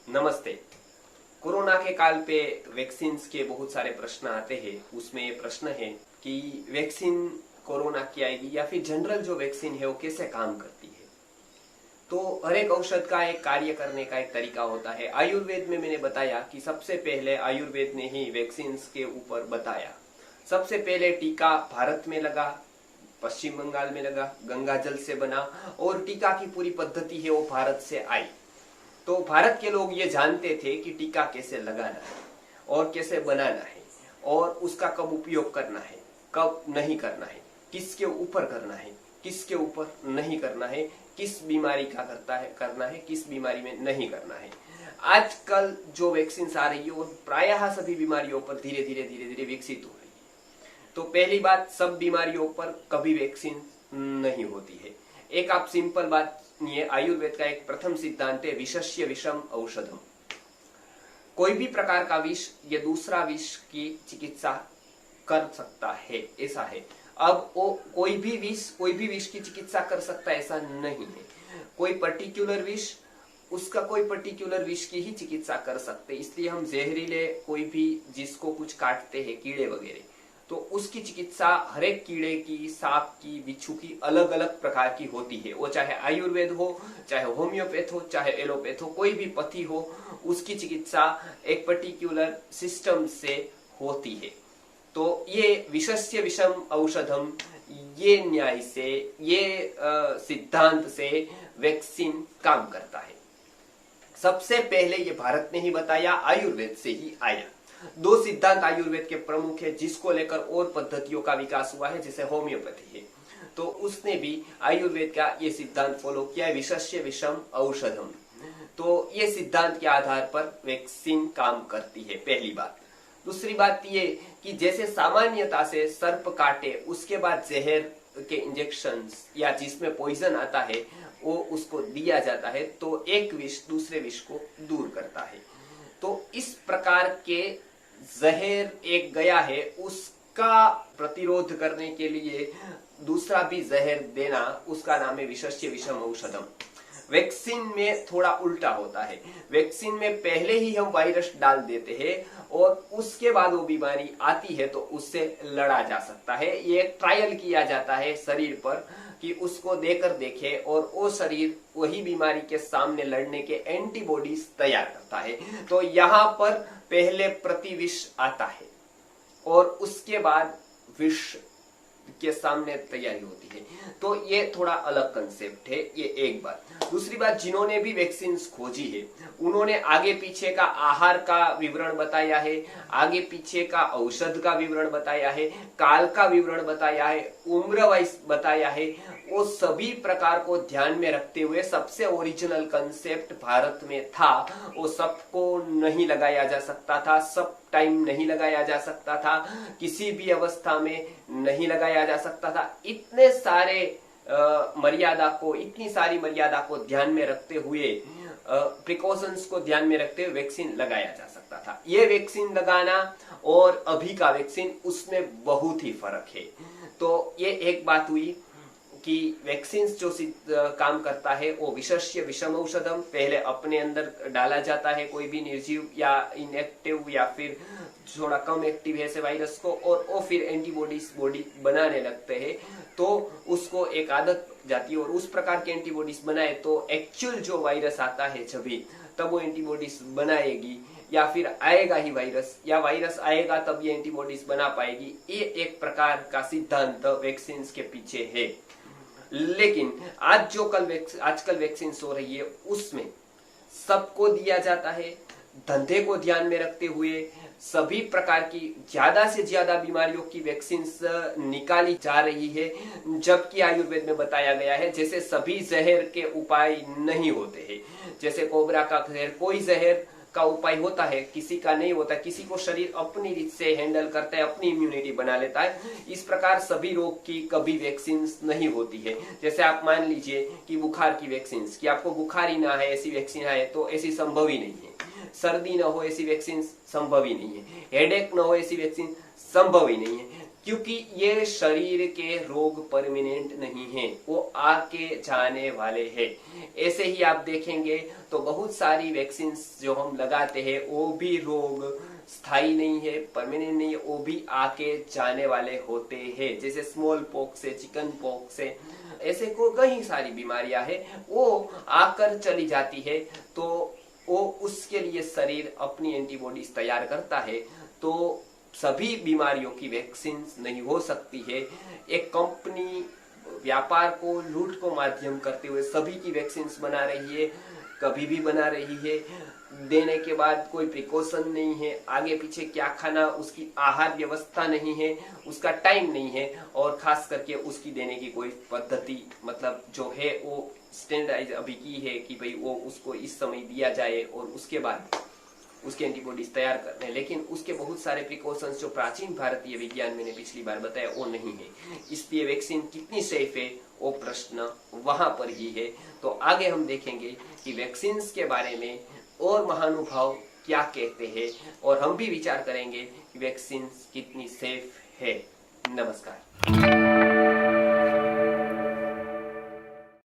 नमस्ते। कोरोना के काल पे वैक्सीन के बहुत सारे प्रश्न आते हैं। उसमें ये प्रश्न है कि वैक्सीन कोरोना की आएगी या फिर जनरल जो वैक्सीन है वो कैसे काम करती है। तो हर एक औषध का एक कार्य करने का एक तरीका होता है। आयुर्वेद में मैंने बताया कि सबसे पहले आयुर्वेद ने ही वैक्सीन के ऊपर बताया। सबसे पहले टीका भारत में लगा, पश्चिम बंगाल में लगा, गंगा जल से बना और टीका की पूरी पद्धति है वो भारत से आई। तो भारत के लोग ये जानते थे कि टीका कैसे लगाना है और कैसे बनाना है और उसका कब उपयोग करना है, कब नहीं करना है, किसके ऊपर करना है, किसके ऊपर नहीं करना है, किस बीमारी का करना है, किस बीमारी में नहीं करना है। आजकल जो वैक्सीन आ रही है वो प्रायः सभी बीमारियों पर धीरे धीरे विकसित हो रही है। तो पहली बात, सब बीमारियों पर कभी वैक्सीन नहीं होती है। एक आप सिंपल बात, ये आयुर्वेद का एक प्रथम सिद्धांत है, विषस्य विषम औषधम। कोई भी प्रकार का विष ये दूसरा विष की चिकित्सा कर सकता है, ऐसा है। अब वो कोई भी विष की चिकित्सा कर सकता है ऐसा नहीं है। कोई पर्टिकुलर विष, उसका कोई पर्टिकुलर विष की ही चिकित्सा कर सकते। इसलिए हम जहरीले कोई भी जिसको कुछ काटते हैं, कीड़े वगैरह, तो उसकी चिकित्सा हर एक कीड़े की, सांप की, बिच्छू की अलग अलग प्रकार की होती है। वो चाहे आयुर्वेद हो, चाहे होम्योपैथ हो, चाहे एलोपैथ हो, कोई भी पथी हो, उसकी चिकित्सा एक पर्टिकुलर सिस्टम से होती है। तो ये विषस्य विषम औषधम, ये न्याय से, ये सिद्धांत से वैक्सीन काम करता है। सबसे पहले ये भारत ने ही बताया, आयुर्वेद से ही आया। दो सिद्धांत आयुर्वेद के प्रमुख है जिसको लेकर और पद्धतियों का विकास हुआ है, जैसे होम्योपैथी है। तो उसने भी आयुर्वेद का ये सिद्धांत फॉलो किया है, विषस्य विषम औषधम। तो ये सिद्धांत के आधार पर वैक्सीन काम करती है, पहली बात। दूसरी बात ये कि जैसे सामान्यता से सर्प काटे उसके बाद जहर के इंजेक्शन या जिसमें पॉइजन आता है वो उसको दिया जाता है, तो एक विष दूसरे विष को दूर करता है। तो इस प्रकार के जहर एक गया है, उसका प्रतिरोध करने के लिए दूसरा भी जहर देना, उसका नाम है विषस्य विषम औषधम। वैक्सीन में थोड़ा उल्टा होता है। वैक्सीन में पहले ही हम वायरस डाल देते हैं और उसके बाद वो बीमारी आती है तो उससे लड़ा जा सकता है। ये ट्रायल किया जाता है शरीर पर कि उसको देकर देखे और वो शरीर वही बीमारी के सामने लड़ने के एंटीबॉडीज तैयार करता है। तो यहाँ पर पहले प्रतिविष आता है और उसके बाद विष के सामने तैयारी होती है। तो ये थोड़ा अलग कंसेप्ट है, ये एक बात। दूसरी बात, जिन्होंने भी वैक्सीन खोजी है उन्होंने आगे पीछे का आहार का विवरण बताया है, आगे पीछे का औषध का विवरण बताया है, काल का विवरण बताया है, उम्र वाइज बताया है। वो सभी प्रकार को ध्यान में रखते हुए सबसे ओरिजिनल कंसेप्ट भारत में था। वो सबको नहीं लगाया जा सकता था, सब टाइम नहीं लगाया जा सकता था, किसी भी अवस्था में नहीं लगाया जा सकता था। इतने सारे इतनी सारी मर्यादा को ध्यान में रखते हुए, प्रिकॉशंस को ध्यान में रखते हुए वैक्सीन लगाया जा सकता था। ये वैक्सीन लगाना और अभी का वैक्सीन, उसमें बहुत ही फर्क है। तो ये एक बात हुई कि वैक्सीन जो काम करता है वो विषस्य विषम औषधम, पहले अपने अंदर डाला जाता है कोई भी निर्जीव या इनएक्टिव या फिर थोड़ा कम एक्टिव है ऐसे वायरस को, और वो फिर एंटीबॉडीज बॉडी बनाने लगते हैं। तो उसको एक आदत जाती है और उस प्रकार के एंटीबॉडीज बनाए तो एक्चुअल जो वायरस आता है जब तब वो एंटीबॉडीज बनाएगी, या फिर आएगा ही वायरस, या वायरस आएगा तब ये एंटीबॉडीज बना पाएगी। ये एक प्रकार का सिद्धांत वैक्सीन के पीछे है। लेकिन आजकल वैक्सीन हो रही है उसमें सबको दिया जाता है, धंधे को ध्यान में रखते हुए सभी प्रकार की ज्यादा से ज्यादा बीमारियों की वैक्सीन निकाली जा रही है। जबकि आयुर्वेद में बताया गया है जैसे सभी जहर के उपाय नहीं होते हैं, जैसे कोबरा का जहर, कोई जहर का उपाय होता है, किसी का नहीं होता, किसी को शरीर अपनी रीत से हैंडल करता है, अपनी इम्यूनिटी बना लेता है। इस प्रकार सभी रोग की कभी वैक्सीन नहीं होती है। जैसे आप मान लीजिए कि बुखार की वैक्सीन, कि आपको बुखार ही ना है ऐसी वैक्सीन है, तो ऐसी संभव ही नहीं है। सर्दी न हो ऐसी वैक्सीन संभव ही नहीं है। हेडेक न हो ऐसी वैक्सीन संभव ही नहीं है। क्योंकि ये शरीर के रोग परमानेंट नहीं है, वो आके जाने वाले हैं। ऐसे ही आप देखेंगे तो बहुत सारी वैक्सीन जो हम लगाते हैं वो भी रोग स्थायी नहीं है, परमानेंट नहीं है, वो भी आके जाने वाले होते हैं। जैसे स्मॉल पॉक्स है, चिकन पॉक्स है, ऐसे को कई सारी बीमारियां हैं, वो आकर चली जाती है तो वो उसके लिए शरीर अपनी एंटीबॉडीज तैयार करता है। तो सभी बीमारियों की वैक्सीन नहीं हो सकती है। एक कंपनी व्यापार को लूट को माध्यम करते हुए सभी की वैक्सीन बना रही है, कभी भी बना रही है, देने के बाद कोई प्रिकॉशन नहीं है, आगे पीछे क्या खाना उसकी आहार व्यवस्था नहीं है, उसका टाइम नहीं है, और खास करके उसकी देने की कोई पद्धति मतलब जो है वो स्टैंडर्डाइज अभी की है कि भाई वो उसको इस समय दिया जाए और उसके बाद उसके एंटीबॉडीज तैयार करने हैं। लेकिन उसके बहुत सारे प्रिकॉशंस जो प्राचीन भारतीय विज्ञान मैंने पिछली बार बताया वो नहीं है। इसलिए वैक्सीन कितनी सेफ है वो प्रश्न वहां पर ही है। तो आगे हम देखेंगे कि वैक्सीन के बारे में और महानुभाव क्या कहते हैं और हम भी विचार करेंगे कि वैक्सीन कितनी सेफ है। नमस्कार।